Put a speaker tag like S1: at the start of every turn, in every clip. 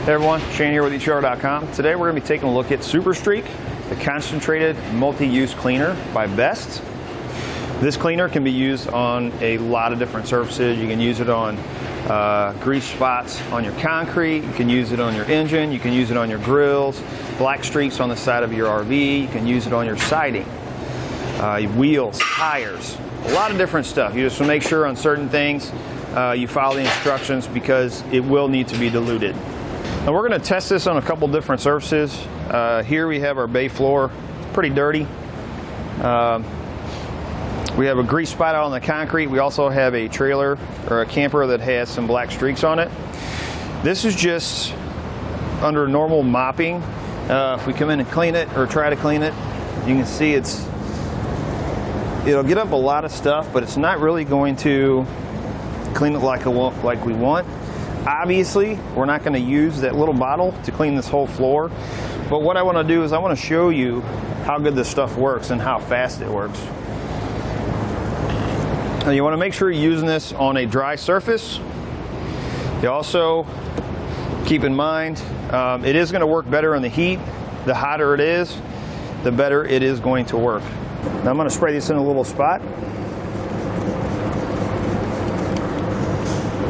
S1: Hey everyone, Shane here with etrailer.And. Today we're going to be taking a look at Super Streak, the concentrated multi-use cleaner by B.E.S.T. This cleaner can be used on a lot of different surfaces. You can use it on grease spots on your concrete, you can use it on your engine, you can use it on your grills, black streaks on the side of your RV, you can use it on your siding, wheels, tires, a lot of different stuff. You just want to make sure on certain things you follow the instructions because it will need to be diluted. Now we're going to test this on a couple different surfaces. Here we have our bay floor. It's pretty dirty. We have a grease spot out on the concrete. We also have a trailer or a camper that has some black streaks on it. This is just under normal mopping. If we come in and clean it or try to clean it, you can see it'll get up a lot of stuff, but it's not really going to clean it like we want. Obviously, we're not going to use that little bottle to clean this whole floor, but what I want to do is I want to show you how good this stuff works and how fast it works. Now you want to make sure you're using this on a dry surface. You also keep in mind it is going to work better in the heat. The hotter it is, the better it is going to work. Now I'm going to spray this in a little spot.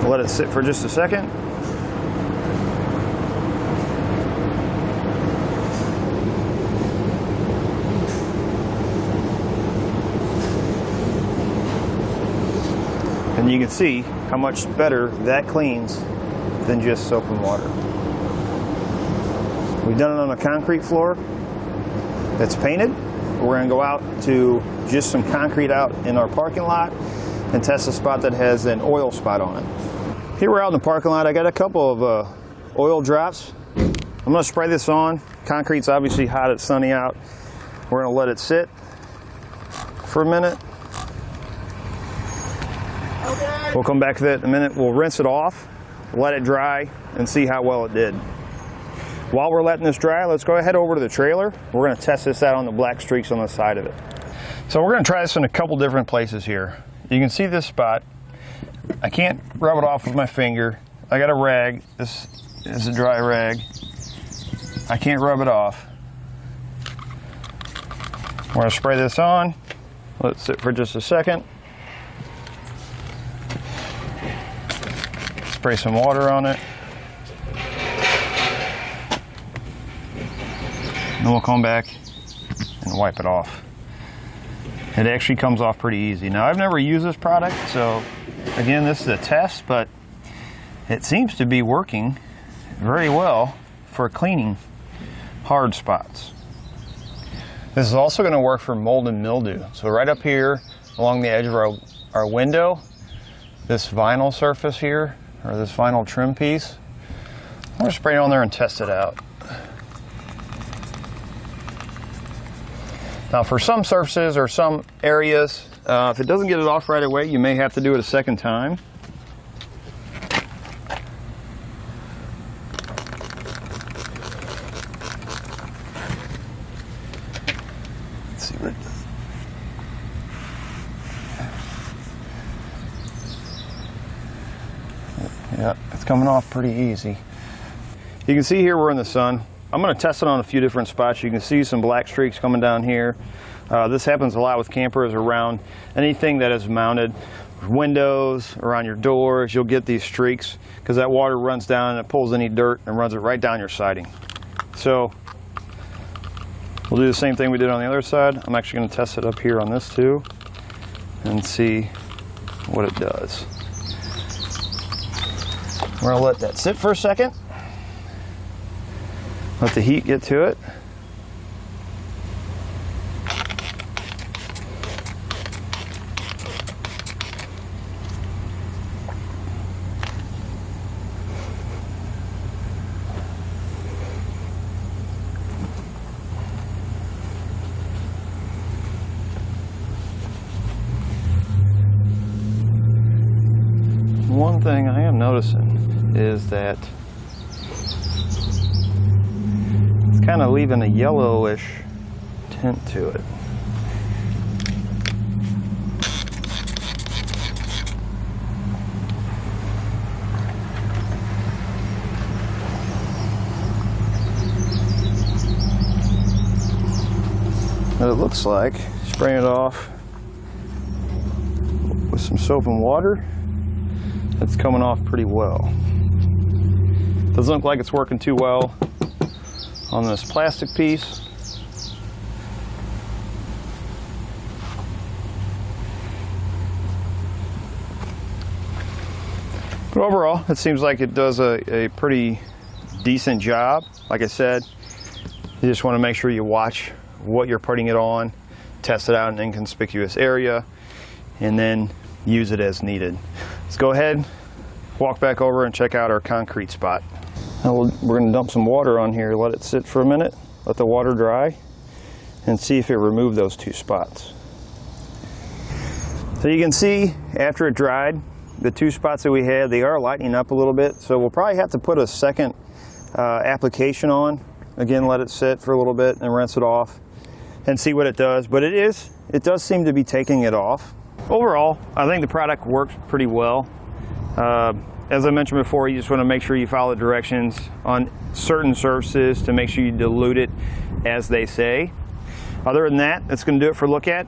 S1: Let it sit for just a second. And you can see how much better that cleans than just soap and water. We've done it on a concrete floor that's painted. We're going to go out to just some concrete out in our parking lot and test a spot that has an oil spot on it. Here we're out in the parking lot. I got a couple of oil drops. I'm going to spray this on. Concrete's obviously hot, it's sunny out. We're going to let it sit for a minute. Okay. We'll come back to that in a minute. We'll rinse it off, let it dry, and see how well it did. While we're letting this dry, let's go ahead over to the trailer. We're going to test this out on the black streaks on the side of it. So we're going to try this in a couple different places here. You can see this spot. I can't rub it off with my finger. I got a rag. This is a dry rag. I can't rub it off. We're going to spray this on. Let it sit for just a second. Spray some water on it. Then we'll come back and wipe it off. It actually comes off pretty easy. Now I've never used this product, so again, this is a test, but it seems to be working very well for cleaning hard spots. This is also going to work for mold and mildew. So right up here along the edge of our window, this vinyl surface here, or this vinyl trim piece, I'm going to spray it on there and test it out. Now for some surfaces or some areas, if it doesn't get it off right away, you may have to do it a second time. Let's see what it does. Yeah, it's coming off pretty easy. You can see here we're in the sun. I'm going to test it on a few different spots. You can see some black streaks coming down here. This happens a lot with campers around anything that is mounted, windows, around your doors. You'll get these streaks because that water runs down and it pulls any dirt and runs it right down your siding. So we'll do the same thing we did on the other side. I'm actually going to test it up here on this too and see what it does. We're going to let that sit for a second. Let the heat get to it. One thing I am noticing is that it's kind of leaving a yellowish tint to it. that it looks like. Spraying it off with some soap and water. It's coming off pretty well. Doesn't look like it's working too well on this plastic piece. But overall, it seems like it does a pretty decent job. Like I said, you just want to make sure you watch what you're putting it on, test it out in an inconspicuous area, and then use it as needed. Let's go ahead, walk back over and check out our concrete spot. Now we're going to dump some water on here, let it sit for a minute, let the water dry, and see if it removed those 2 spots. So you can see after it dried, the 2 spots that we had, they are lightening up a little bit, so we'll probably have to put a second application on. Again, let it sit for a little bit and rinse it off and see what it does. But it does seem to be taking it off. Overall, I think the product works pretty well. As I mentioned before, you just want to make sure you follow the directions on certain surfaces to make sure you dilute it as they say. Other than that, that's going to do it for Look At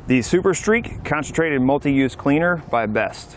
S1: the Super Streak Concentrated Multi-Use Cleaner by B.E.S.T.